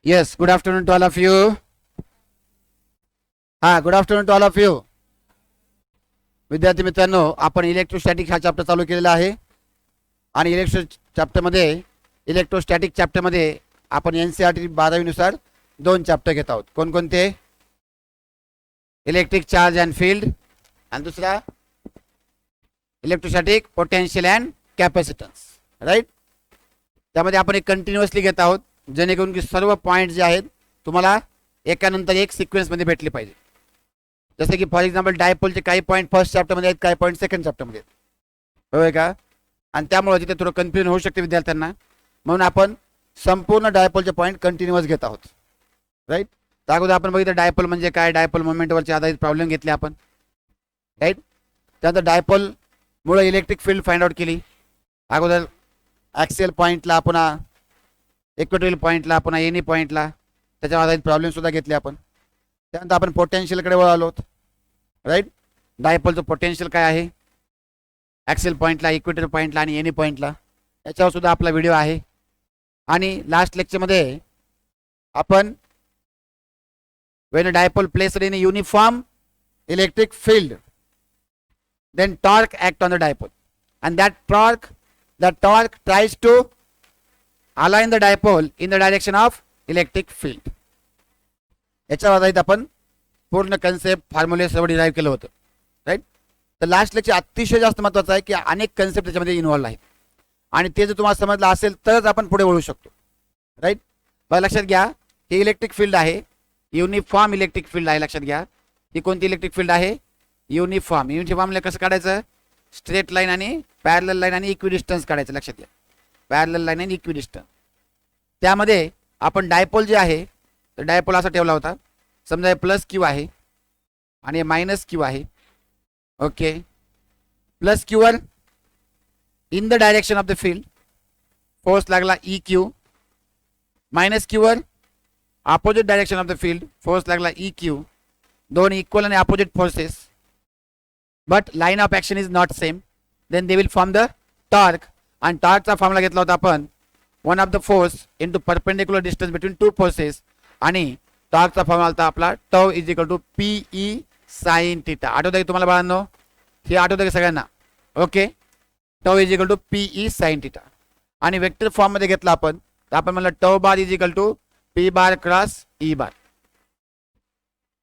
Yes, good afternoon to all of you. Good afternoon to all of you. विद्यार्थी मित्रांनो, आपण electrostatic हा chapter चालू केलेला आहे आणि इलेक्ट्रोस्टॅटिक चॅप्टरमध्ये आपण एनसीईआरटी 12वी नुसार दोन चॅप्टर घेत आहोत. कोणकोणते? इलेक्ट्रिक चार्ज अँड फील्ड आणि दुसरा electrostatic potential and capacitance. Right. त्यामध्ये आपण एक कंटिन्युअसली घेत आहोत जेणेकरून की सर्व पॉईंट जे आहेत तुम्हाला एकानंतर एक सिक्वेन्समध्ये भेटले पाहिजे. जसे की फॉर एक्झाम्पल डायपोलचे काही पॉईंट फर्स्ट चॅप्टरमध्ये आहेत, काही पॉईंट सेकंड चॅप्टरमध्ये आहेत. बरोबर का? आणि त्यामुळे तिथे थोडं कन्फ्युजन होऊ शकते विद्यार्थ्यांना, म्हणून आपण संपूर्ण डायपोलचे पॉईंट कंटिन्युअस घेत आहोत. राईट. तर अगोदर आपण बघितलं डायपोल म्हणजे काय, डायपोल मोमेंटवरचे आधारित प्रॉब्लेम घेतले आपण. राईट. त्यानंतर डायपोलमुळे इलेक्ट्रिक फील्ड फाइंड आउट केली. अगोदर ॲक्सियल पॉईंटला, पुन्हा इक्वेटोरियल पॉईंटला, पुन्हा एनी पॉईंटला त्याच्यावर आधारित प्रॉब्लेमसुद्धा घेतले आपण. त्यानंतर आपण पोटेन्शियलकडे वळालो. राईट. डायपोलचं पोटेन्शियल काय आहे ॲक्सियल पॉईंटला, इक्वेटोरियल पॉईंटला आणि एनी पॉईंटला, याच्यावर सुद्धा आपला व्हिडिओ आहे. आणि लास्ट लेक्चरमध्ये आपण when a dipole placed in a uniform electric field, then torque act on the dipole, and that torque tries to align the dipole in the direction of electric field. याच्यावर आधारित आपण पूर्ण concept फॉर्म्युले सर्व derive केलं होतं. Right. तर last lecture अतिशय जास्त महत्त्वाचं आहे की अनेक कन्सेप्ट त्याच्यामध्ये इन्व्हॉल्व आहेत आणि ते जर तुम्हाला समजलं असेल तरच आपण पुढे वळू शकतो. राईट. बघा, लक्षात घ्या, हे इलेक्ट्रिक फील्ड आहे, युनिफॉर्म इलेक्ट्रिक फील्ड आहे. लक्षात घ्या, ही कोणती इलेक्ट्रिक फील्ड आहे? युनिफॉर्म. युनिफॉर्मला कसं काढायचं? स्ट्रेट लाईन आणि पॅरलल लाईन आणि इक्विडिस्टन्स काढायचं. लक्षात घ्या, पॅरलल लाईन आणि इक्विडिस्टन्स. त्यामध्ये आपण डायपोल जे आहे तर डायपोल असा ठेवला होता, समजा प्लस क्यू आहे आणि मायनस क्यू आहे. ओके. प्लस क्यूवर in the direction of the field force लागला ई क्यू, मायनस क्यूवर opposite direction of the field force लागला ई क्यू. दोन इक्वल आणि opposite forces, but line of action is not same, then they will form the torque. आणि टॉर्कचा formula घेतला होता आपण one of the force into perpendicular distance between two forces, आणि टॉर्कचा फॉर्म्युला होता आपला टॉ is equal to PE sine theta. आठवतं की तुम्हाला बाळांनो? हे आठवतं की सगळ्यांना? Okay. Tau is equal to PE sine theta. आणि वेक्टर फॉर्ममध्ये घेतला आपण, तर आपण म्हणलं tau bar is equal to P bar cross E bar.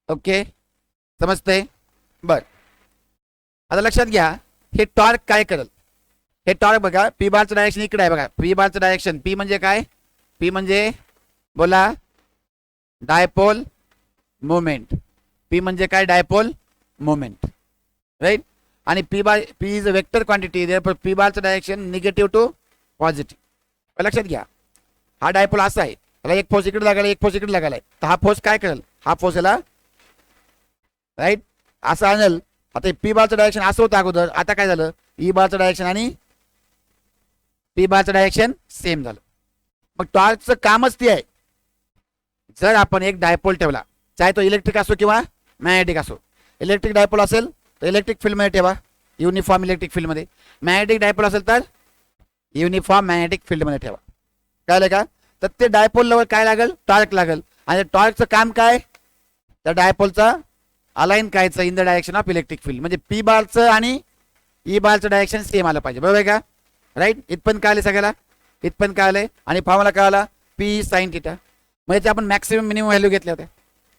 Okay. समजतंय? बर. आता लक्षात घ्या, हे टॉर्क काय करेल? हे टॉर्क बघा, पी बारचं डायरेक्शन इकडे आहे. बघा, पी बारचं डायरेक्शन, पी म्हणजे काय? पी म्हणजे बोला डायपोल मोमेंट. पी म्हणजे काय? Dipole moment. राईट. आणि P is a vector quantity, therefore P बारचं डायरेक्शन निगेटिव्ह टू पॉझिटिव्ह. लक्षात घ्या, हा डायपोल असा आहे, त्याला एक फोर्स इकडे लागायला, एक फोर्स इकडे लागायला, तर हा फोर्स काय करेल? हा फोर्स याला राईट असं आणेल. आता पी बारचं डायरेक्शन असं होतं अगोदर, आता काय झालं? ई बारचं डायरेक्शन आणि पी बारचं डायरेक्शन सेम झालं. मग टॉर्कचं कामच ते आहे. जर आपण एक डायपोल ठेवला, चाहे तो इलेक्ट्रिक असो किंवा मॅग्नेटिक असो, इलेक्ट्रिक डायपोल असेल तर इलेक्ट्रिक फील्डमध्ये ठेवा, युनिफॉर्म इलेक्ट्रिक फील्डमध्ये. मॅग्नेटिक डायपोल असेल तर युनिफॉर्म मॅग्नेटिक फील्डमध्ये ठेवा. कळलं का? तर ते डायपोलवर काय लागेल? टॉर्क लागेल. आणि टॉर्कचं काम काय? त्या डायपोलचा अलाइन करायचं in the direction of electric field. म्हणजे पी बारचं आणि ई बारचं डायरेक्शन सेम आलं पाहिजे. बरोबर आहे का? राईट. इथपर्यंत कळले सगळ्याला? इथपर्यंत कळले. आणि फॉर्म्युला कळाला पी साइन थिटा. म्हणजे आपण मॅक्सिमम मिनिमम व्हॅल्यू घेतल्या होत्या,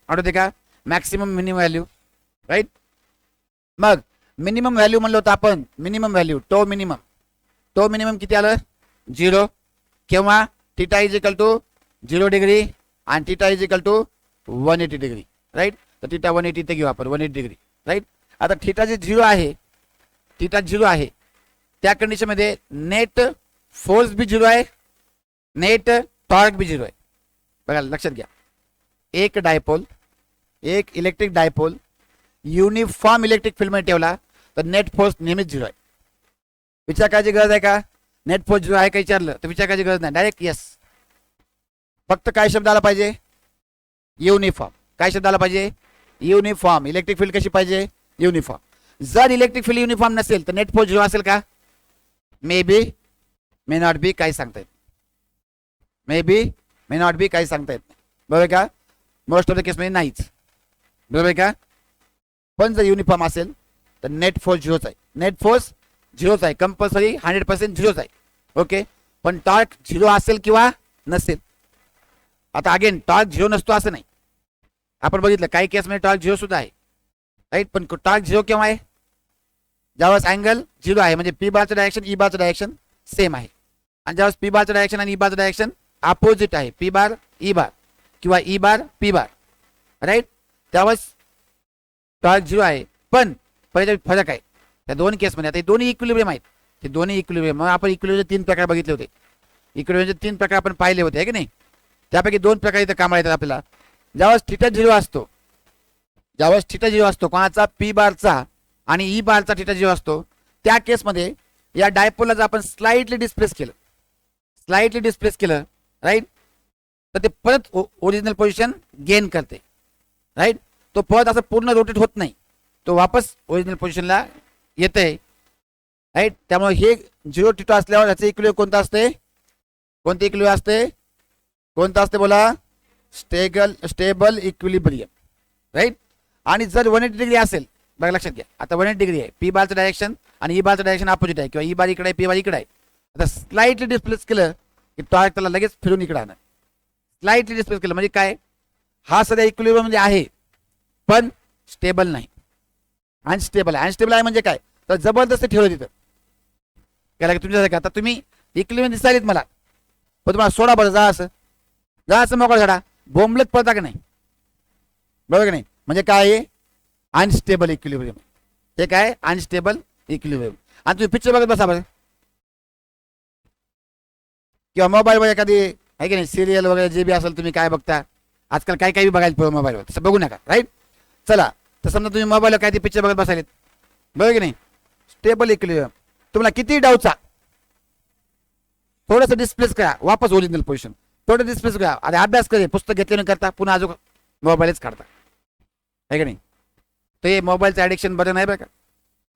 आठवते का? Maximum minimum value. राईट. मग मिनिमम व्हॅल्यू म्हणलं होतं आपण, minimum value tau minimum. Tau minimum किती आलं? 0. केव्हा? Theta is equal to 0 degree आणि theta is equal to 180 degree. Right. तर थिटा 180 ते घेऊ आपण, 180 डिग्री. राईट. आता थिटा जे 0 आहे, थिटा 0 आहे, त्या कंडिशनमध्ये नेट फोर्स बी 0 आहे, नेट टॉर्क बी 0 आहे. बघा, लक्षात घ्या, एक डायपोल, एक इलेक्ट्रिक डायपोल युनिफॉर्म इलेक्ट्रिक फील्डमध्ये ठेवला तर नेट फोर्स नेहमीच 0 आहे. विचार करायची गरज आहे का? नेट फोर्स 0 आहे का विचारलं तर विचार करायची गरज नाही, डायरेक्ट येस. फक्त काय शब्द आला पाहिजे? युनिफॉर्म. काय शब्द आला पाहिजे? युनिफॉर्म. इलेक्ट्रिक फील्ड कशी पाहिजे? युनिफॉर्म. जर इलेक्ट्रिक फील्ड युनिफॉर्म नसेल तर नेट फोर्स 0 असेल का? May be, may not be, काही सांगता येत. May be, may not be, काही सांगता येत नाही. बरोबर आहे का? मोस्ट ऑफ द केसमध्ये नाहीच. बरोबर आहे का? पण जर युनिफॉर्म असेल तर नेट फोर्स झिरोच आहे. नेट फोर्स झिरोच आहे, कंपल्सरी 100% झिरोच आहे. ओके, पण टॉर्क झिरो असेल किंवा नसेल. आता अगेन टॉर्क झिरो नसतो असं नाही. आपण बघितलं काही केसमध्ये टॉर्क झिरो सुद्धा आहे, राईट. पण टॉर्क झिरो केव्हा आहे? ज्यावेळेस अँगल झिरो आहे, म्हणजे पी बारचं डायरेक्शन ई बारचं डायरेक्शन सेम आहे. आणि ज्यावेळेस पी बारचं डायरेक्शन आणि ई बारचं डायरेक्शन अपोजिट आहे, पी बार ई बार किंवा E bar P bar, right, त्यावेळेस टॉर्क झिरो आहे. पण पहिले फरक आहे त्या दोन केसमध्ये. आता हे दोन्ही इक्विलिब्रियम आहेत, ते दोन्ही इक्विलिब्रियम. मग आपण इक्विलिब्रियमचे 3 प्रकार बघितले होते. इक्विलिब्रियमचे 3 प्रकार आपण पाहिले होते, आहे की नाही? त्यापैकी 2 प्रकार इथं कामाला येतात आपल्याला. ज्यावेळेस थिटा झिरो असतो, ज्यावेळेस थिटा झिरो असतो कोणाचा? पी बारचा आणि ई बारचा थिटा झिरो असतो, त्या केसमध्ये या डायपोलला जर आपण स्लाइटली डिस्प्लेस केलं, राईट, तर ते परत ओरिजिनल पोझिशन गेन करते, राईट. तो परत असं पूर्ण रोटेट होत नाही, तो वापस ओरिजिनल पोझिशनला येते, राईट. त्यामुळे हे झिरो थिटा असल्यावर याचं इक्विलिब्रियम कोणतं असते? कोणते इक्विलिब्रियम असते? कोणतं असते बोला? Stable equilibrium, right. आणि जर 180 डिग्री असेल, बघा लक्षात घ्या, आता 180 डिग्री आहे, पी बारचं डायरेक्शन आणि ई बारचं डायरेक्शन अपोजिट आहे, किंवा ई बार इकडे आहे, पी बार इकडे आहे. आता स्लाइटली डिस्प्लेस केलं की टॉर्क त्याला लगेच फिरून इकडे आणणार. स्लाइटली डिस्प्लेस केलं म्हणजे काय? हा सध्या इक्विलिब्रियम म्हणजे आहे, पण स्टेबल नाही, अनस्टेबल आहे. अनस्टेबल आहे म्हणजे काय? तर जबरदस्त ठेवलं तिथं. काय तुमच्यासारखं आता तुम्ही इक्विलिब्रियम दिसायलेत मला, पण तुम्हाला सोडा बरं, जा असं मोकळा झाडा, बोंबलत पडता की नाही? बरोबर की नाही? म्हणजे काय आहे? Unstable equilibrium. ते काय? Unstable equilibrium. आणि तुम्ही पिक्चर बघत बसा बरं, किंवा मोबाईलवर एखादी आहे की नाही सिरियल वगैरे जे बी असेल, तुम्ही काय बघता आजकाल, काही बघायला मोबाईलवर, तसं बघू नका, राईट. चला, तर समजा तुम्ही मोबाईलवर काय ते पिक्चर बघत बसायलेत, बरोबर की नाही? Stable equilibrium. तुम्हाला किती डाऊचा, थोडंसं डिस्प्लेस करा, वापस ओरिजिनल पोझिशन, थोडं डिस्प्लेस करा. अरे अभ्यास करे, पुस्तक घेतले न करता पुन्हा अजून मोबाईलच काढता, आहे की नाही? तर हे मोबाईलचं ॲडिक्शन बरं नाही बरं का.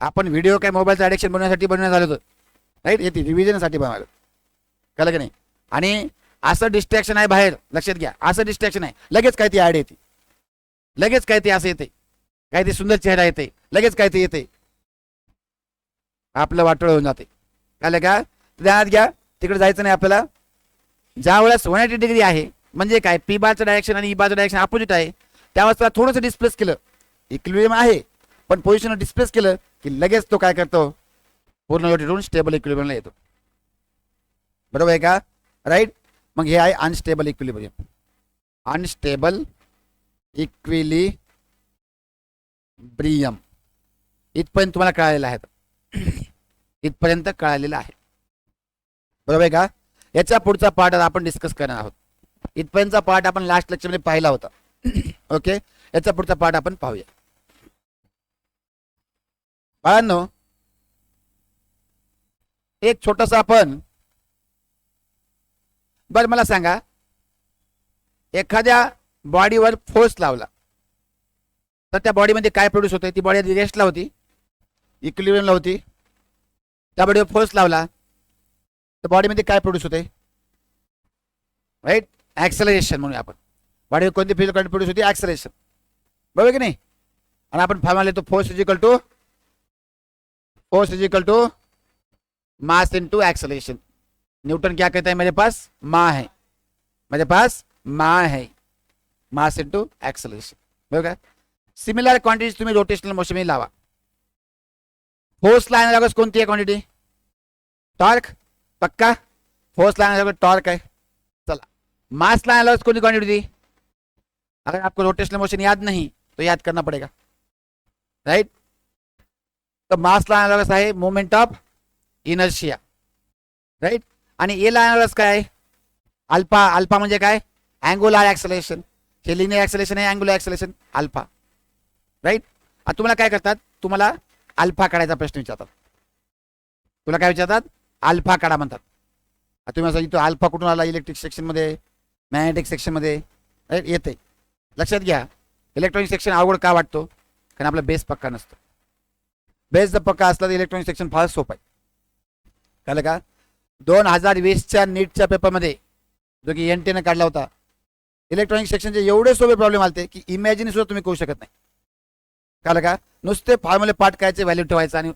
आपण व्हिडिओ काय मोबाईलचं ॲडिक्शन बनवण्यासाठी बनवण्यात आलं होतं, राईट. येते रिव्हिजनसाठी बनवायला, कळलं की नाही? आणि असं डिस्ट्रॅक्शन आहे बाहेर, लक्षात घ्या, असं डिस्ट्रॅक्शन आहे, लगेच काय ती ॲड येते, लगेच काय ते असं येते, काय ते सुंदर चेहरा येते, लगेच काय ते येते, आपलं वाटोळ होऊन जाते, कळलं का? ध्यानात घ्या, तिकडे जायचं नाही आपल्याला. ज्या वेळेस 180 डिग्री आहे म्हणजे काय? पी बारचं डायरेक्शन आणि ई बारचं डायरेक्शन अपोजिट आहे, त्यावेळेस त्याला थोडंसं डिस्प्लेस केलं, इक्विलिब्रियम आहे पण पोझिशन डिस्प्लेस केलं की लगेच तो काय करतो? पूर्ण रोटेट स्टेबल इक्विलिब्रियमला येतो. बरोबर आहे का? राईट. मग हे आहे अनस्टेबल इक्विलिब्रियम. अनस्टेबल इक्विलिब्रियम इथपर्यंत तुम्हाला कळालेलं आहे, इथपर्यंत कळालेलं आहे, बरोबर आहे का? याचा पुढचा पार्ट आपण डिस्कस करणार आहोत. इथपर्यंतचा पार्ट आपण लास्ट लेक्चरमध्ये पाहिला होता. ओके, याचा पुढचा पार्ट आपण पाहूया. बाळांनो, एक छोटासा आपण, बरं मला सांगा, एखाद्या बॉडीवर फोर्स लावला तर त्या बॉडीमध्ये काय प्रोड्यूस होते? ती बॉडी रेस्टला होती, इक्विलिब्रियमला होती, त्या बॉडीवर फोर्स लावला तर बॉडीमध्ये काय प्रोड्यूस होते? राईट, ॲक्सेलरेशन म्हणूया आपण. बॉडीवर कोणती फिजिकल क्वांटिटी प्रोड्यूस होती? ॲक्सेलरेशन, बरोबर की नाही? आणि आपण फॉर्म्युला लेतो, force is equal to mass into acceleration. Newton क्या कहता है? मेरे पास माँ है, मेरे पास माँ है, मास इनटू एक्सेलरेशन, बरोबर. सिमिलर क्वांटिटीज तुम्ही रोटेशनल मोशन में लावा. फोर्स ला एनालॉगस कोणती आहे क्वांटिटी? टॉर्क, पक्का. फोर्स ला एनालॉगस टॉर्क है. चला, मास ला एनालॉगस कौन सी क्वांटिटी थी? अगर आपको रोटेशनल मोशन याद नहीं तो याद करना पड़ेगा, राइट. तो मास ला एनालॉगस आहे मोमेंट ऑफ इनर्शिया, राइट. आणि ए ला एनालॉगस काय आहे? अल्फा. अल्फा म्हणजे काय? Angular acceleration. हे लिनियर ॲक्सेलरेशन आहे, अँगुलर ॲक्सेलरेशन अल्फा, राइट. आता तुम्हाला काय करतात? तुम्हाला अल्फा काढायचा प्रश्न विचारतात. तुला काय विचारतात? अल्फा काढा म्हणतात. तुम्ही असं इथं अल्फा कुठून आला? इलेक्ट्रिक सेक्शनमध्ये, मॅग्नेटिक सेक्शनमध्ये, राईट, येते. लक्षात घ्या, इलेक्ट्रॉनिक सेक्शन अवघड का वाटतो? कारण आपला बेस पक्का नसतो. बेस जर पक्का असला तर इलेक्ट्रॉनिक सेक्शन फार सोपं आहे, कळलं का? 2020च्या नीटच्या पेपरमध्ये जो की NT ने काढला होता, इलेक्ट्रॉनिक सेक्शनचे एवढे सोपे प्रॉब्लेम आलते की इमॅजिन सुद्धा तुम्ही करू शकत नाही. कळलं का? नुसते फॉर्म्युले पाठ करायचे, व्हॅल्यू ठेवायचं आणि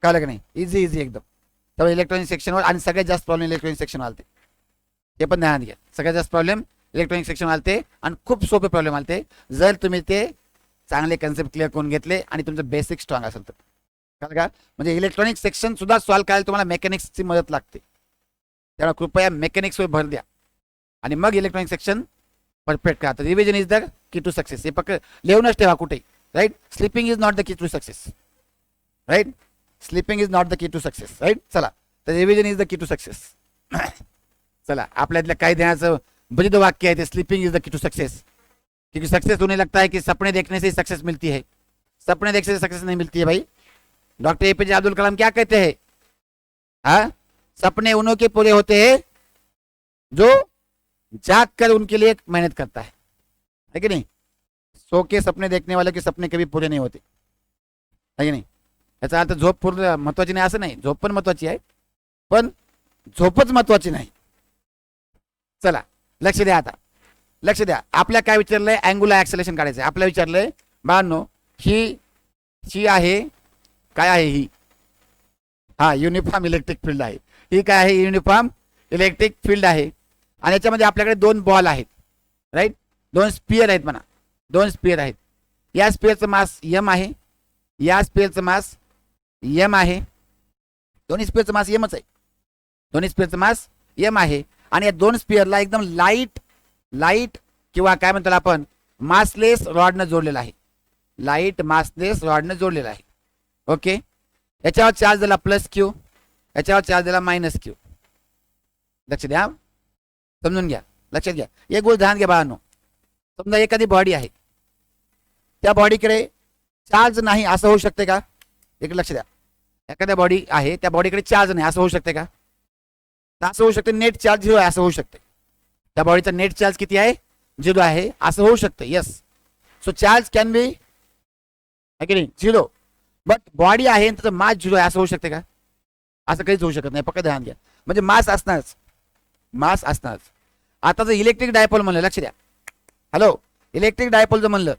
कळलं का नाही? इझी एकदम. त्यामुळे इलेक्ट्रॉनिक सेक्शनवर आणि सगळ्यात जास्त प्रॉब्लेम इलेक्ट्रॉनिक सेक्शन आलते, हे पण ध्यानात घ्या. सगळ्यात जास्त प्रॉब्लेम इलेक्ट्रॉनिक सेक्शन आलते आणि खूप सोपे प्रॉब्लेम आलते जर तुम्ही ते चांगले कन्सेप्ट क्लिअर करून घेतले आणि तुमचं बेसिक स्ट्रॉंग असेल तर. कळलं का? म्हणजे इलेक्ट्रॉनिक सेक्शन सुद्धा सॉल्व्ह करायला तुम्हाला मेकॅनिक्सची मदत लागते. त्यामुळे कृपया मेकॅनिक्सवर भर द्या आणि मग इलेक्ट्रॉनिक सेक्शन परफेक्ट करा. Revision is the key to success. हे फक्त लिहूनच ठेवा कुठे, right? Sleeping is not the key to success, right? Sleeping is not the key to success, right? चला, तर revision is the key to success. चला, आपल्यातल्या काही देण्याचं बरीच वाक्य आहे ते, sleeping is the key to success. क्योंकि सक्सेस उन्हें लगता है कि सपने देखने से ही सक्सेस मिलती है. सपने देखने से सक्सेस नहीं मिलती है भाई. डॉक्टर एपीजे अब्दुल कलाम क्या कहते हैं? हाँ, सपने उन्हों के पूरे होते हैं जो जाग कर उनके लिए मेहनत करता है कि नहीं? सो के सपने देखने वाले के सपने कभी पूरे नहीं होते, है की नाही? याचा अर्थ झोप पूर्ण महत्वाची नाही असं नाही, झोप पण महत्वाची आहे, पण झोपच महत्वाची नाही. चला, लक्ष द्या. आता लक्ष द्या. आपल्या काय विचारलंय? अँग्युलर ऍक्सेलरेशन काढायचं आहे. आपल्या विचारलंय बाळांनो, ही आहे, काय आहे ही? हा, युनिफॉर्म इलेक्ट्रिक फील्ड आहे. ही काय आहे? युनिफॉर्म इलेक्ट्रिक फील्ड आहे. आणि याच्यामध्ये आपल्याकडे दोन बॉल आहेत, राईट? दोन स्पियर आहेत म्हणा, दोन स्पियर आहेत. या स्पियरचं मास यम आहे, या स्पियरचं मास यम आहे. दोन्ही स्पियरचं मास यमच आहे, दोन्ही स्पियरचं मास यम आहे. आणि या दोन स्पियरला एकदम लाईट किंवा काय म्हणतो आपण मासलेस रॉडनं जोडलेला आहे. लाईट मासलेस रॉडनं जोडलेला आहे. ओके, याच्यावर चार्ज दिला प्लस क्यू, याच्यावर चार्ज दिला मायनस क्यू. लक्ष द्या, समजून घ्या, लक्षात घ्या. एक गोष्ट ध्यान घ्या बाळांनो. समजा एखादी बॉडी आहे, त्या बॉडीकडे चार्ज नाही असं होऊ शकते का? एक लक्ष द्या. एखाद्या बॉडी आहे, त्या बॉडीकडे चार्ज नाही असं होऊ शकते का? असं होऊ शकते. नेट चार्ज 0 आहे असं होऊ शकते. त्या बॉडीचा नेट चार्ज किती आहे? 0 आहे असं होऊ शकतं. Yes, so charge can be नाही 0, बट बॉडी आहे आणि त्याचं मास 0 आहे असं होऊ शकते का? असं काहीच होऊ शकत नाही. फक्त ध्यान घ्या, म्हणजे मास असणारच, मास असणारच. आता जर इलेक्ट्रिक डायपोल म्हणलं, लक्ष द्या, हॅलो, इलेक्ट्रिक डायपोल जर म्हणलं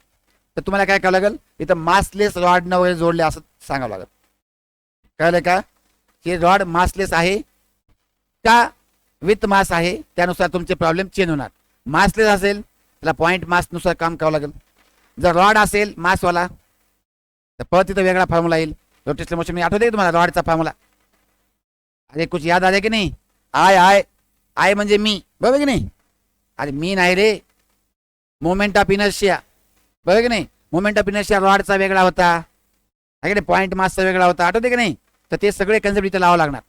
तर तुम्हाला काय करावं लागेल? इथं मासलेस रॉडनं वगैरे जोडले असं सांगावं लागेल. कळलं का? हे रॉड मासलेस आहे का विथ मास आहे, त्यानुसार तुमचे प्रॉब्लेम चेंज होणार. मासलेस असेल त्याला पॉईंट मासनुसार काम करावं लागेल. जर रॉड असेल मासवाला तर परत तिथं वेगळा फॉर्म्युला येईल. रोटेशनल मोशन मी आठवते तुम्हाला रॉडचा फॉर्म्युला? अरे कुछ याद आले की नाही? आय म्हणजे मी, बरोबर की नाही? अरे मी नाही रे, मोमेंट ऑफ इनर्शिया, बरोबर की नाही? मोमेंट ऑफ इनर्शिया रॉडचा वेगळा होता, आहे की नाही? पॉईंट मासचा वेगळा होता, आठवते की नाही? तर ते सगळे कन्सेप्ट इथे लावावं लागणार.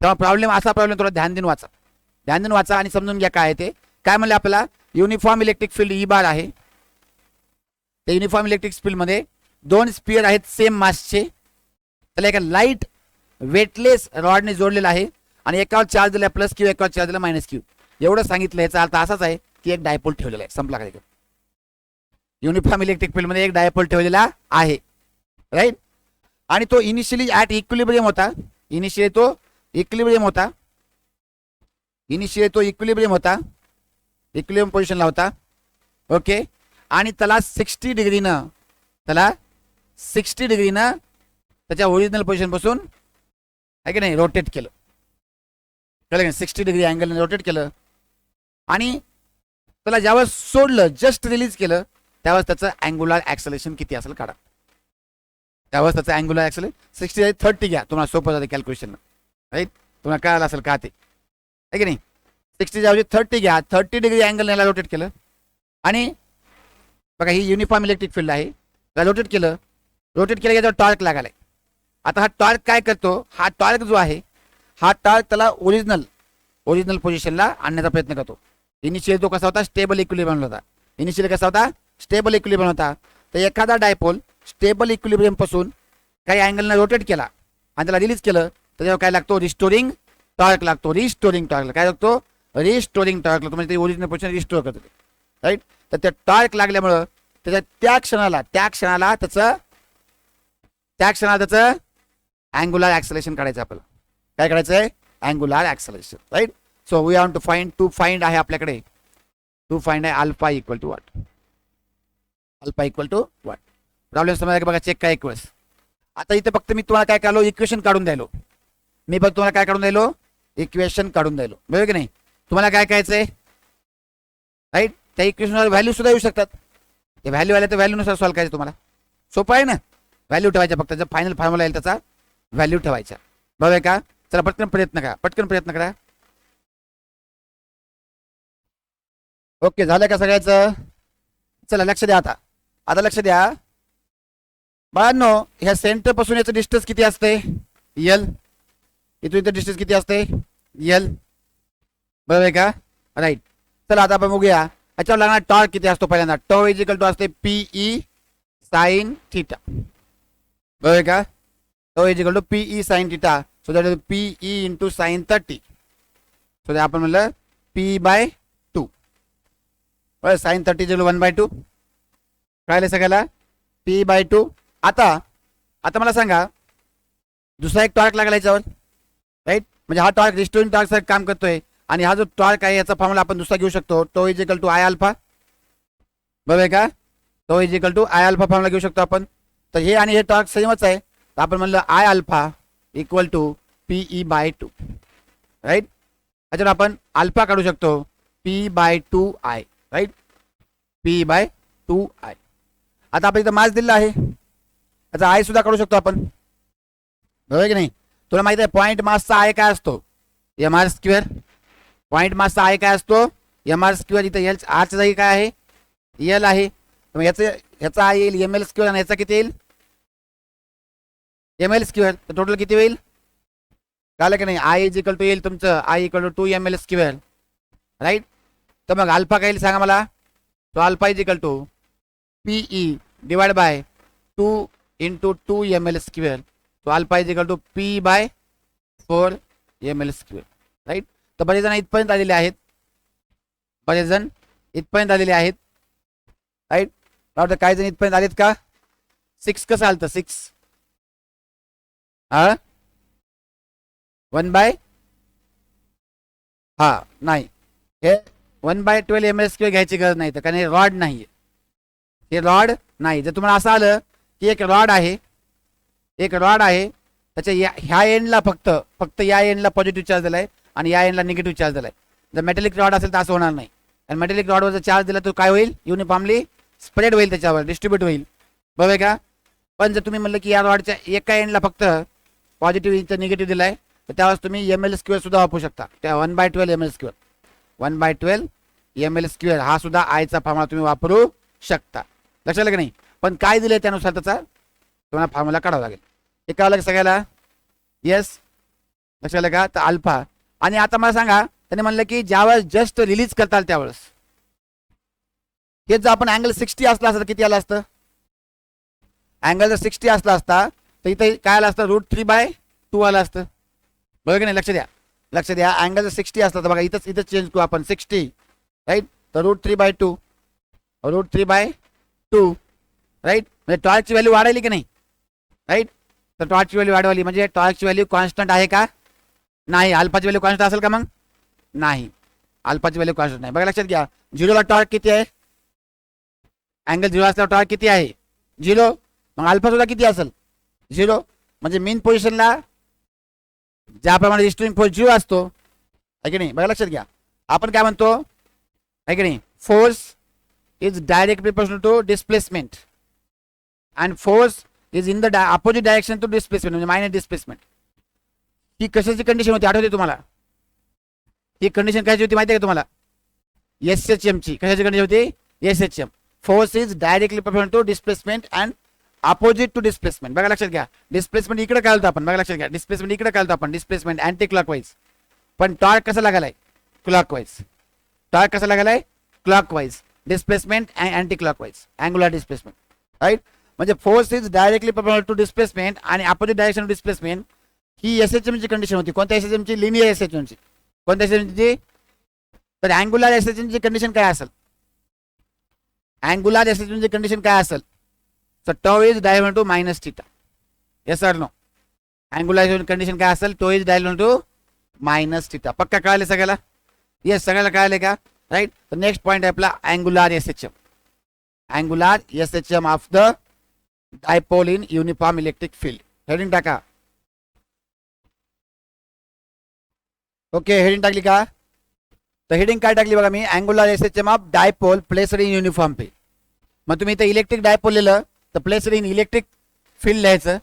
तेव्हा प्रॉब्लेम असा प्रॉब्लेम थोडा ध्यान देऊन वाचा आणि समजून घ्या काय आहे ते. काय म्हणले आपल्याला? युनिफॉर्म इलेक्ट्रिक फील्ड ई बार आहे. त्या युनिफॉर्म इलेक्ट्रिक फील्ड मध्ये दोन स्पियर आहेत सेम मासचे, त्याला एका लाईट वेटलेस रॉडने जोडलेला आहे आणि एकावर चार्ज दिला प्लस क्यू, एकावर चार्ज दिला मायनस क्यू. एवढं सांगितलं. याचा अर्थ असाच आहे की एक डायपोल ठेवलेला आहे, संपला काय? युनिफॉर्म इलेक्ट्रिक फील्ड मध्ये एक डायपोल ठेवलेला आहे, राईट? आणि तो इनिशियली ऍट इक्विलिब्रियम होता. इनिशियली तो इक्विलिब्रियम पोझिशनला होता. ओके, आणि त्याला 60 डिग्रीनं त्याच्या ओरिजिनल पोझिशन पासून आहे की नाही रोटेट केलं. 60 डिग्री अँगलने रोटेट केलं आणि त्याला ज्यावेळेस सोडलं, जस्ट रिलीज केलं, त्यावेळेस त्याचं अँग्युलर ऍक्सेलरेशन किती असेल काढा. त्यावेळेस त्याचं अँग्युलर ऍक्सेलरेशन 60 30 घ्या, तुम्हाला सोपं जाते कॅल्क्युलेशन, राईट? तुम्हाला कळालं असेल का ते, आहे की नाही? 60 ऐवजी 30 घ्या. 30 डिग्री अँगल याला रोटेट केलं आणि बघा ही युनिफॉर्म इलेक्ट्रिक फील्ड आहे, त्याला रोटेट केलं याच्यावर टॉर्क लागालाय. आता हा टॉर्क काय करतो? हा टॉर्क जो आहे, हा टॉर्क त्याला ओरिजिनल पोझिशनला आणण्याचा प्रयत्न करतो. इनिशियल तो कसा होता? स्टेबल इक्विलिब्रियम होता. तर एखादा डायपोल स्टेबल इक्विलिब्रियम पासून काही अँगलने रोटेट केला आणि त्याला रिलीज केलं, त्याच्यावर काय लागतो? रिस्टोरिंग टॉर्क लागतो. काय लागतो? रिस्टोरिंग टॉर्क लागतो. म्हणजे ते ओरिजिनल पोझिशन रिस्टोर करतो, राईट? तर त्या टॉर्क लागल्यामुळं त्या क्षणाला त्याचं अँग्युलर ऍक्सेलरेशन काढायचं आपल्याला. काय काढायचंय? Angular acceleration, right? So we want to find आहे आपल्याकडे, टू फाइंड आहे alpha equal to what, alpha equal to what. Problem समजा बघा, चेक काय एक वेळेस. आता इथे फक्त मी तुम्हाला काय काढलो, इक्वेशन काढून द्यायलो. मी फक्त तुम्हाला काय काढून द्यायलो, इक्वेशन काढून द्यायलो, बरोबर की नाही. तुम्हाला काय करायचंय, राईट, त्या इक्वेशनवर व्हॅल्यू सुद्धा येऊ शकतात. ते व्हॅल्यू आल्या तर व्हॅल्यूनुसार सॉल्व्ह करायचं तुम्हाला. सोपं आहे ना. व्हॅल्यू ठेवायचा, फक्त जर फायनल फॉर्म्युला येईल त्याचा व्हॅल्यू ठेवायचा, बरोबर आहे का. चला पटकन प्रयत्न करा, पटकन प्रयत्न करा. ओके, झालं का सगळ्याचं. चला लक्ष द्या आता, आता लक्ष द्या बाळांनो. ह्या सेंटर पासून याचं डिस्टन्स किती असते, यल. इथून इथं डिस्टन्स किती असते, यल, बरोबर आहे का. राईट. चला आता आपण बघूया याच्यावर लागणार टॉर्क किती असतो. पहिल्यांदा टॉ इज इक्वल टू असते पीई साइन थीटा, बरोबर आहे का. Tau is equal to PE sine theta. So that is PE into sine 30. So that आपण म्हणलं p/2, बरं. Sine 30 is 1/2. कळलं सगळ्याला, p/2. आता मला सांगा, दुसरा एक टॉर्क लागला याच्यावर, राईट. म्हणजे हा टॉर्क रिस्टोरिंग टॉर्क सारखं काम करतोय. आणि हा जो टॉर्क आहे याचा फॉर्म्युला आपण दुसरा घेऊ शकतो, tau is equal to I alpha, बरोबर आहे का. Tau is equal to I alpha formula घेऊ शकतो आपण. तर हे आणि हे टॉर्क सेमच आहे, तर आपण म्हणलं I alpha equal to pe/2, right. याच्यावर आपण अल्फा काढू शकतो, p/2i, राईट, p/2i. आता आपण इथं मास दिलेला आहे, याचा आय सुद्धा काढू शकतो आपण, बरोबर आहे की नाही. तुला माहिती आहे पॉईंट मासचा आय काय असतो, mr². पॉईंट मासचा आय काय असतो, mr². इथं एल आरच्या जागी काय आहे, एल आहे. मग ह्याचा आय येईल ml² आणि याचा किती येईल, ml². तर टोटल किती होईल, कळलं की नाही. आय इज इक्वल टू येईल तुमचं I equal to 2ml², right. तर मग अल्फा काय येईल सांगा मला. तो alpha is equal to PE divide by 2 into 2ml². तो alpha is equal to p/4ml², right. तर बरेच जण इथपर्यंत आलेले आहेत, बरेच जण इथपर्यंत आलेले आहेत, राईट. वाटतं काही जण इथपर्यंत आलेत का. 6 कसं आलं, 6 1/, हा नाही, हे 1/12 ml² घ्यायची गरज नाही, तर कारण हे रॉड नाही, हे रॉड नाही. जर तुम्हाला असं आलं की एक रॉड आहे, एक रॉड आहे, त्याच्या ह्या एंडला फक्त या एंडला पॉझिटिव्ह चार्ज दिलाय आणि या एंडला निगेटिव्ह चार्ज दिलाय. जर मेटॅलिक रॉड असेल तर असं होणार नाही. आणि मेटॅलिक रॉडवर जर चार्ज दिला तर काय होईल, युनिफॉर्मली स्प्रेड होईल, त्याच्यावर डिस्ट्रीब्यूट होईल, बरोबर आहे का. पण जर तुम्ही म्हणलं की या रॉडच्या एका एंडला फक्त पॉझिटिव्ह इथं निगेटिव्ह दिलाय, तर त्यावेळेस तुम्ही ml² सुद्धा वापरू शकता. त्या 1/12 ml², 1/12 ml² हा सुद्धा आयचा फॉर्म्युला तुम्ही वापरू शकता. लक्षात आलं की नाही. पण काय दिलंय त्यानुसार त्याचा तुम्हाला फॉर्म्युला काढावा लागेल. हे कळलं का सगळ्याला, येस. लक्षात आलं का. तर अल्फा. आणि आता मला सांगा, त्याने म्हणलं की ज्यावेळेस जस्ट रिलीज करताल त्यावेळेस हे जर आपण अँगल 60 असला असता तर किती आलं असतं, अँगल जर 60 असला असता तर इथे काय आलं असतं, √3/2 आलं असतं, बरोबर की नाही. लक्ष द्या, लक्ष द्या. अँगल जर 60 असला तर बघा इथंच चेंज करू आपण 60, राईट. तर √3/2, √3/2, राईट. म्हणजे टॉर्कची व्हॅल्यू वाढवली की नाही, राईट. तर टॉर्कची व्हॅल्यू वाढवली म्हणजे टॉर्कची व्हॅल्यू कॉन्स्टंट आहे का, नाही. अल्फाची व्हॅल्यू कॉन्स्टंट असेल का, मग नाही, अल्फाची व्हॅल्यू कॉन्स्टंट नाही. बघा लक्षात घ्या, 0ला टॉर्क किती आहे, अँगल 0 असल्यावर टॉर्क किती आहे, 0. मग अल्फा सुद्धा किती असेल, 0. म्हणजे मेन पोझिशनला ज्याप्रमाणे रिस्टोरिंग फोर्स 0 असतो, आहे की नाही. बघा लक्षात घ्या, आपण काय म्हणतो, आहे की नाही, force is directly proportional to displacement and force is in the opposite direction to displacement, म्हणजे मायनस डिस्प्लेसमेंट. ही कशाची कंडिशन होती आठवते तुम्हाला, ही कंडिशन कशाची होती माहिती आहे का तुम्हाला, SHM ची. कशाची कंडिशन होती, SHM. Force is directly proportional to displacement and opposite to displacement. बघा लक्षात घ्या, डिस्प्लेसमेंट इकडे काय होतं आपण, बघा लक्षात घ्या, डिस्प्लेसमेंट इकडे काय होतं आपण, डिस्प्लेसमेंट अँटी क्लॉकवाईज. पण टॉर्क कसा लागालाय, क्लॉकवाईज. टॉर्क कसा लागालाय, clockwise. Displacement anti clockwise, angular displacement, right. म्हणजे force is directly proportional to displacement आणि अपोजिट डायरेक्शन ऑफ डिस्प्लेसमेंट. ही SHM ची कंडिशन होती. कोणत्या SHM ची, लिनियर SHM ची. कोणत्या SHM ची, तर अँग्युलर SHM ची कंडिशन काय असेल, अँग्युलर SHM ची कंडिशन काय असेल, तर tau is divergent to -θ. Yes sir no. Angular condition काय असेल, टॉ इज डायव्हर्जंट टू -θ. पक्का कळाले सगळ्याला, येस, सगळ्याला कळाले का? राईट. तर नेक्स्ट पॉईंट आहे आपला angular SHM. Angular SHM of the dipole in uniform electric field. Heading टाका. ओके, हेडिंग टाकली का? तर हेडिंग काय टाकली बघा मी, angular SHM of dipole placed in uniform field. मग तुम्ही इथं इलेक्ट्रिक डायपोल लिहिलं तर प्लेस्ड इन इलेक्ट्रिक फील्ड लिहायचं,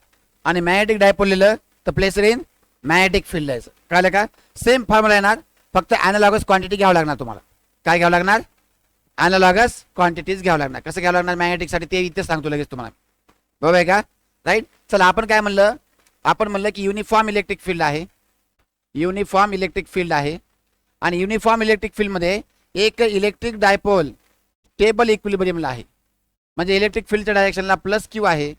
आणि मॅग्नेटिक डायपोल लिहिलं तर प्लेस्ड इन मॅग्नेटिक फील्ड लिहायचं. कळलं का? सेम फॉर्म्युला येणार, फक्त ॲनालॉगस क्वांटिटी घ्यावं लागणार तुम्हाला. काय घ्यावं लागणार? ॲनालॉगस क्वांटिटीज घ्यावं लागणार. कसं घ्यावं लागणार मॅग्नेटिकसाठी ते इथे सांगतो लगेच तुम्हाला. बरोबर आहे का? राईट. चला, आपण काय म्हणलं? आपण म्हणलं की युनिफॉर्म इलेक्ट्रिक फील्ड आहे. युनिफॉर्म इलेक्ट्रिक फील्ड आहे, आणि युनिफॉर्म इलेक्ट्रिक फील्डमध्ये एक इलेक्ट्रिक डायपोल स्टेबल इक्विलिब्रियमला आहे. म्हणजे इलेक्ट्रिक फील्डच्या डायरेक्शनला प्लस क्यू आहे,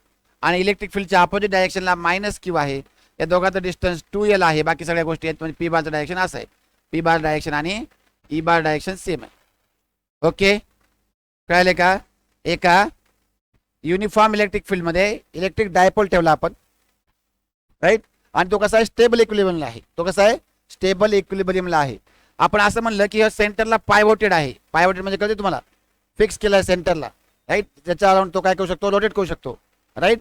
आणि इलेक्ट्रिक फील्डच्या अपोजिट डायरेक्शनला मायनस क्यू आहे. या दोघांचं डिस्टन्स 2L आहे. बाकी सगळ्या गोष्टी आहेत. म्हणजे पी बारचं डायरेक्शन असं आहे. पी बार डायरेक्शन आणि ई बार डायरेक्शन सेम आहे. ओके, कळले का? एका युनिफॉर्म इलेक्ट्रिक फील्डमध्ये इलेक्ट्रिक डायपोल ठेवला आपण, राईट. आणि तो कसा आहे? स्टेबल इक्विलिब्रियमला आहे. तो कसा आहे? स्टेबल इक्विलिब्रियमला आहे. आपण असं म्हणलं की सेंटरला पायवोटेड आहे. पायवोटेड म्हणजे कधी तुम्हाला फिक्स केलं आहे सेंटरला, राईट. त्याच्या अराउंड तो काय करू शकतो? रोटेट करू शकतो, राईट.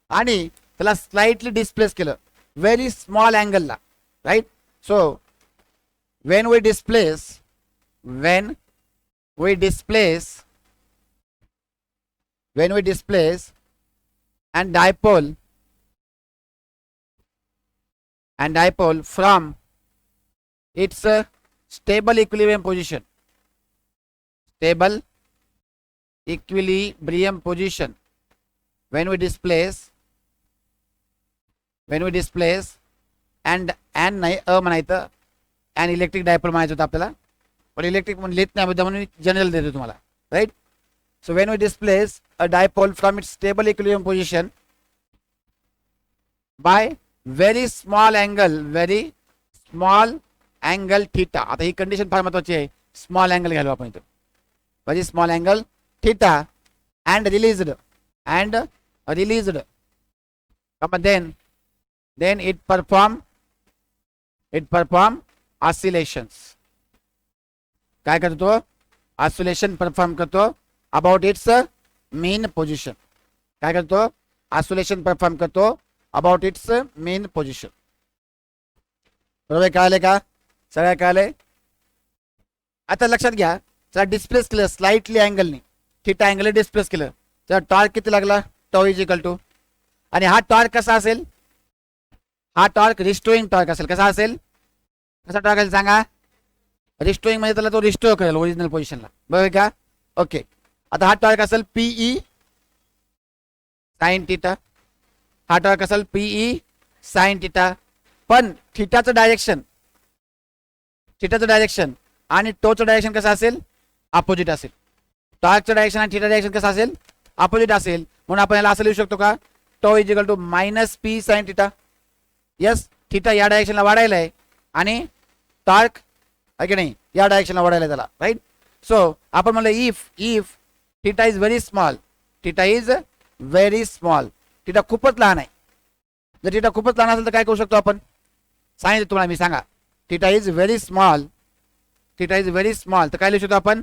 आणि त्याला स्लाइटली डिस्प्लेस केलं व्हेरी स्मॉल अँगलला, right. So when we displace and dipole from its stable equilibrium position, when we displace and नाही म्हणायचं, अँड इलेक्ट्रिक डायपोल म्हणायचं होतं आपल्याला, पण इलेक्ट्रिक म्हणून लिहित नाही म्हणून जनरल देतो तुम्हाला, right. So when we displace a dipole from its stable equilibrium position by very small angle theta. आता ही कंडिशन फार महत्वाची आहे. स्मॉल अँगल घालू आपण इथं, very small angle theta, and released then it perform oscillations. काय करतो तो? ऑसिलेशन परफॉर्म करतो अबाउट इट्स मेन पोझिशन. काय करतो? ऑसिलेशन परफॉर्म करतो अबाउट इट्स मेन पोझिशन. बरोबर, कळाले का? सगळं कळाले? आता लक्षात घ्या, जरा डिस्प्लेस केलं स्लाइटली अँगलने, थीटा अँगल डिस्प्लेस केलं, तर टॉर्क किती लागला? टॉ इज इक्वल टू, आणि हा टॉर्क कसा असेल? हा टॉर्क रिस्टोरिंग टॉर्क असेल. कसा असेल? कसा टॉर्क असेल सांगा? रिस्टोरिंग म्हणजे त्याला तो रिस्टोर करेल ओरिजिनल पोझिशनला. बरोबर का? ओके. आता हा टॉर्क असेल पीई साइन थिटा. हा टॉर्क असेल पीई साइन थिटा. पण थिटाचं डायरेक्शन आणि टोचं डायरेक्शन कसं असेल? अपोजिट असेल. टॉर्कचं डायरेक्शन आणि थिटा डायरेक्शन कसं असेल? अपोजिट असेल. म्हणून आपण याला असं लिहू शकतो का? Tau is equal to minus P sine theta. Yes, theta या डायरेक्शनला वाढायला आहे, आणि टॉर्क आहे की नाही या डायरेक्शनला वाढायला त्याला, राईट. सो आपण म्हणलं if theta is very small, theta खूपच लहान आहे. जर थिटा खूपच लहान असेल तर काय करू शकतो आपण? सांगितलं तुम्हाला मी, सांगा. थिटा इज व्हेरी स्मॉल तर काय लिहू शकतो आपण?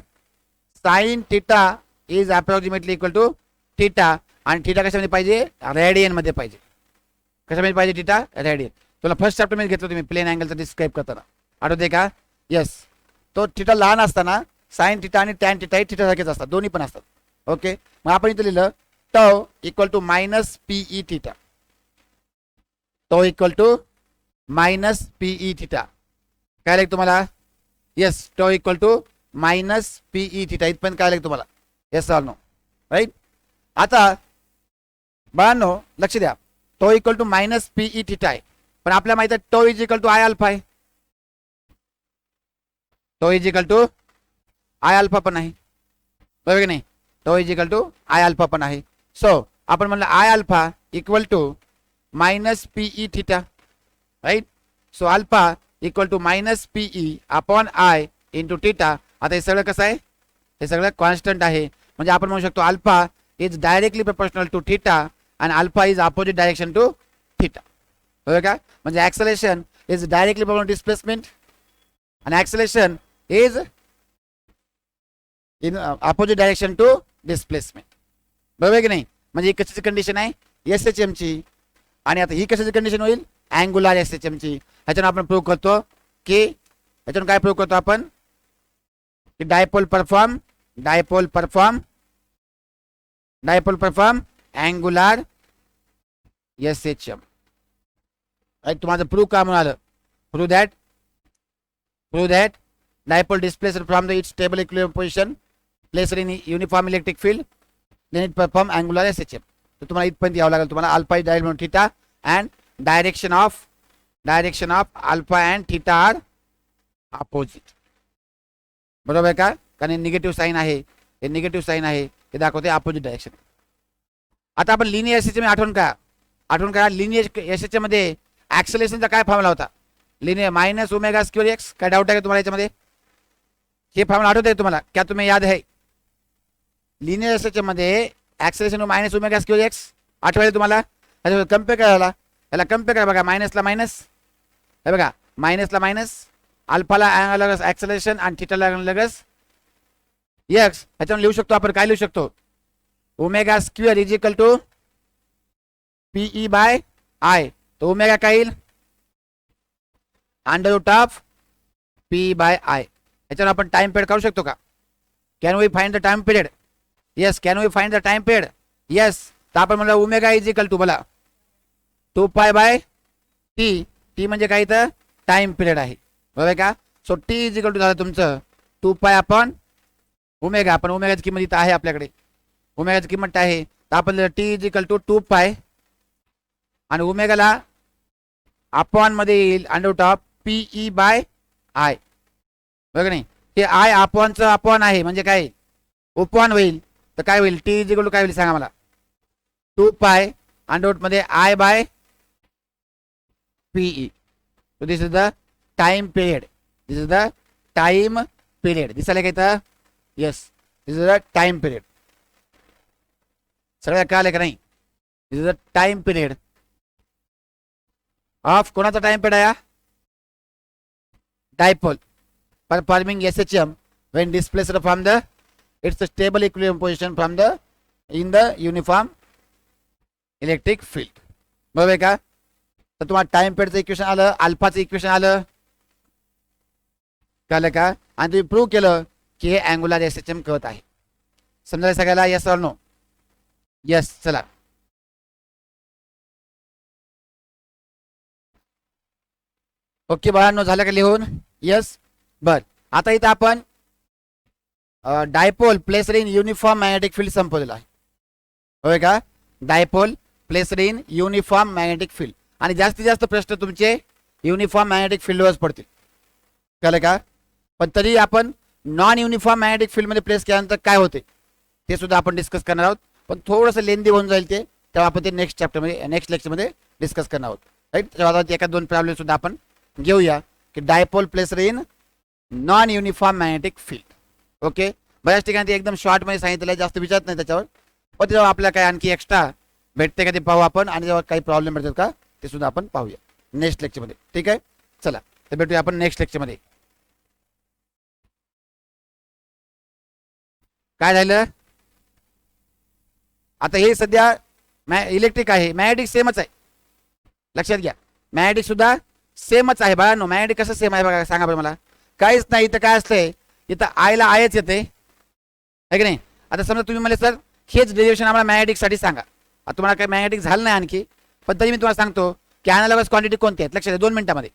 Sine theta is approximately equal to theta, आणि थिटा कशामध्ये पाहिजे? रेडियन मध्ये पाहिजे. कशामध्ये पाहिजे? Theta radian. तुला फर्स्ट चॅप्टर मध्ये घेतलं तुम्ही प्लेन अँगलचं डिस्क्राईब करताना, आठवते का? येस. तो थिटा लहान असताना साइन थिटा आणि टॅन थिटा हे थिटा सारखेच असतात, दोन्ही पण असतात. ओके. मग आपण इथे लिहिलं tau equal to minus PE theta. Tau equal to minus PE theta. काय लागेल तुम्हाला? Yes, tau equal to minus PE theta. इथपर्यंत काय लागेल तुम्हाला? Yes or no? राईट. आता बाळांनो लक्ष द्या, tau equal to minus PE theta आहे, पण आपल्याला माहिती आहे tau is equal to I alpha आहे. Tau is equal to I alpha पण आहे, बरोबर की नाही? Tau is equal to I alpha पण आहे. सो आपण म्हणलं I alpha equal to minus PE theta, right. So alpha equal to minus PE upon I into theta. आता हे सगळं कसं आहे? हे सगळं कॉन्स्टंट आहे. म्हणजे आपण म्हणू शकतो alpha is directly proportional to theta and alpha is opposite direction to theta. बरोबर का? म्हणजे acceleration is directly proportional to displacement, and acceleration is in opposite direction to displacement. बरोबर आहे की नाही. म्हणजे ही कशाची कंडिशन आहे, SHM ची. आणि आता ही कशाची कंडिशन होईल, अँगुलर SHM ची. ह्याच्यानं आपण प्रूव्ह करतो की ह्याच्यानं काय प्रूव्ह करतो आपण की dipole perform angular SHM. Right. तुम्हाला प्रूव्ह का म्हणालं, prove that dipole displaced from the its stable equilibrium position placed in uniform electric field then it perform angular SHM. तर तुम्हाला इथपर्यंत यावं लागेल. तुम्हाला अल्फा इज डायरेक्ट म्हणून theta and direction of alpha and theta are opposite. बरोबर आहे का, कारण निगेटिव्ह साईन आहे, हे निगेटिव्ह साईन आहे, हे दाखवते अपोजिट डायरेक्शन. आता आपण लिनियर SHM आठवण करा. लिनियर SHM मध्ये ऍक्सेलरेशनचा काय फॉर्म्युला होता, linear minus omega square x. काय डाऊट आहे का तुम्हाला याच्यामध्ये, हे फॉर्म्युला आठवत आहे तुम्हाला, क्या तुम्हें याद है. लिनियर SHM मध्ये acceleration minus omega square x आठवायला तुम्हाला. कम्पेअर करायला याला कम्पेअर करा बघा, मायनसला मायनस, हे बघा मायनसला मायनस, अल्फाला लगस ऍक्सेलरेशन आणि थीटाला लगस एक्स. ह्याच्यावर लिहू शकतो आपण, काय लिहू शकतो, omega square is equal to PE by I. तो ओमेगा काय येईल, under root of P by I. याच्यावर आपण टाइम पिरियड काढू शकतो का, can we find the time period. Yes, can we find the time period. Yes. तर आपण म्हणलं ओमेगा इज इक्वल टू बोला 2 बाय टी. टी म्हणजे काय, तर टाइम पिरियड आहे. बरोबर का. So T is equal to झालं तुमचं 2 अपॉन ओमेगा. पण ओमेगाची किंमत इथं आहे आपल्याकडे, ओमेगाची किंमत आहे. तर आपण टी इज इक्वल टू 2 आणि ओमेगाला अपॉन मध्ये येईल under root of PE by I. बघा नाही, हे I अपॉनचं अपॉन आहे म्हणजे काय, ओपॉन होईल. तर काय होईल, टी इज इक्वल टू काय होईल सांगा मला, 2 अंडर रूट मध्ये I by PE. So this is the time period. दिसायला काय तर, yes, this is the time period. सगळ्या कळालं का नाही, this is the time period of कोणाचा टाइम पिरियड आहे, dipole performing SHM when displaced from the its stable equilibrium position from the in the uniform electric field. बरोबर आहे का. तर तुम्हाला टाइम पिरियडचं इक्वेशन आलं, अल्फाचं इक्वेशन आलं, कळलं का. आणि तुम्ही प्रूव्ह केलं की हे अँगुलर SHM कळत आहे. समजायला सगळ्याला, येस ऑर नो. येस. चला ओके बाळांनो, झालं का लिहून. येस. बर. आता इथं आपण dipole placed in uniform magnetic field संपवलेला आहे. होय का. Dipole placed in uniform magnetic field. आणि जास्तीत जास्त प्रश्न तुमचे युनिफॉर्म मॅग्नेटिक फील्डवरच पडतील, कळलं का. पण तरी आपण नॉन युनिफॉर्म मॅग्नेटिक फील्डमध्ये प्लेस केल्यानंतर काय होते ते सुद्धा आपण डिस्कस करणार आहोत. पण थोडंसं लेंदी होऊन जाईल ते, तेव्हा आपण ते नेक्स्ट चॅप्टरमध्ये नेक्स्ट लेक्चरमध्ये डिस्कस करणार आहोत. राईट. तेव्हा एका दोन प्रॉब्लेम सुद्धा आपण घेऊया की dipole placed in non uniform magnetic field. Okay. बऱ्याच ठिकाणी ते एकदम शॉर्टमध्ये सांगितलं, जास्त विचारत नाही त्याच्यावर. पण तेव्हा आपल्याला काय आणखी एक्स्ट्रा भेटते का ते पाहू आपण, आणि जेव्हा काही प्रॉब्लेम भेटतात का ते सुद्धा आपण पाहूया नेक्स्ट लेक्चरमध्ये. ठीक आहे. चला तर भेटूया आपण नेक्स्ट लेक्चरमध्ये. काय झालं आता, हे सध्या इलेक्ट्रिक आहे, मॅग्नेटिक सेमच आहे, लक्षात घ्या. मॅग्नेटिक सुद्धा सेमच आहे बाळांनो. मॅग्नेटिक कसं सेम आहे बघा, सांगा बरं मला. काहीच नाही, इथं काय असतंय, इथं आयला आयच येते, आहे की नाही. आता समजा तुम्ही मला सर हेच डेरिव्हेशन आम्हाला मॅग्नेटिकसाठी सांगा. आता तुम्हाला काही मॅग्नेटिक झालं नाही आणखी, पण तरी मी तुम्हाला सांगतो की ॲनालॉगस क्वांटिटी कोणते आहेत. लक्षात घ्या, 2 मिनिटामध्ये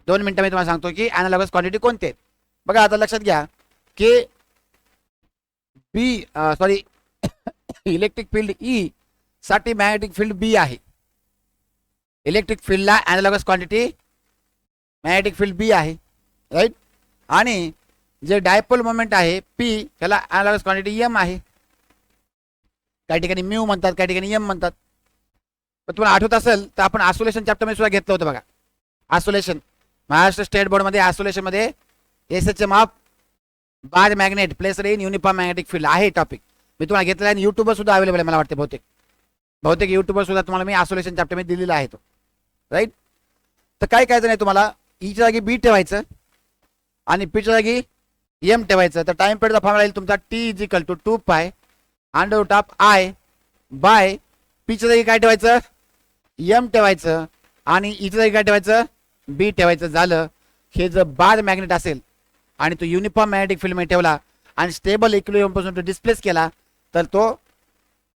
तुम्हाला सांगतो की ॲनालॉगस क्वांटिटी कोणते आहेत. बघा आता लक्षात घ्या की इलेक्ट्रिक फील्ड E साठी मॅग्नेटिक फील्ड B आहे. इलेक्ट्रिक फील्डला analogous quantity magnetic field B आहे. राईट. आणि जे डायपोल मोमेंट आहे P, त्याला ॲनालॉगस क्वांटिटी M आहे. काही ठिकाणी म्यू म्हणतात, काही ठिकाणी M म्हणतात. पण तुम्हाला आठवत असेल तर आपण आयसोलेशन चॅप्टरमध्ये सुद्धा घेतलं होतं बघा. आयसोलेशन, महाराष्ट्र स्टेट बोर्डमध्ये आयसोलेशनमध्ये SHM of bar magnet placed in uniform magnetic field आहे टॉपिक. मी तुम्हाला घेतलेला आहे, युट्यूबवर सुद्धा अवेलेबल आहे मला वाटते, बहुतेक युट्यूबवर सुद्धा तुम्हाला मी आयसोलेशन चॅप्टरमध्ये दिलेला आहे तो. राईट. तर काय करायचं नाही तुम्हाला, ईच्या जागी B ठेवायचं आणि Pच्या जागी एम ठेवायचं. तर टाइम पिरियडचा फॉर्म्युला येईल तुमचा T is equal to 2 pi under root of I by पीच्या जागी काय ठेवायचं एम ठेवायचं आणि इच्या जागी काय ठेवायचं बी ठेवायचं. झालं. हे जर बार मॅग्नेट असेल आणि तो युनिफॉर्म मॅग्नेटिक फील्ड मध्ये ठेवला आणि स्टेबल इक्विलिब्रियम पासून तो डिस्प्लेस केला तर तो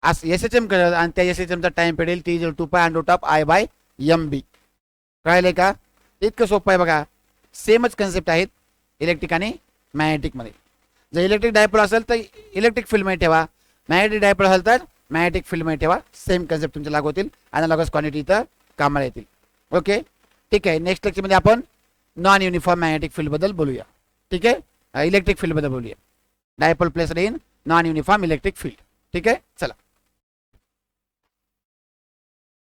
एस एच एम करेल आणि त्या एस एच एमचा time period T is 2 pi under root of I by M B. कळले का. इतकं सोपं आहे बघा. सेमच कन्सेप्ट आहेत इलेक्ट्रिक आणि मॅग्नेटिकमध्ये. जर इलेक्ट्रिक डायपोल असेल तर इलेक्ट्रिक फील्डमध्ये ठेवा, मॅग्नेटिक डायपोल असेल तर मॅग्नेटिक फील्डमध्ये ठेवा. सेम कन्सेप्ट तुमच्या लागू होतील. अनालॉगस क्वांटिटी इथं कामाला येतील. ओके ठीक आहे. नेक्स्ट लेक्चरमध्ये आपण नॉन युनिफॉर्म मॅग्नेटिक फील्डबद्दल बोलूया. ठीक आहे. इलेक्ट्रिक फील्डबद्दल बोलूया. Dipole placed in non uniform electric field. ठीक आहे. चला.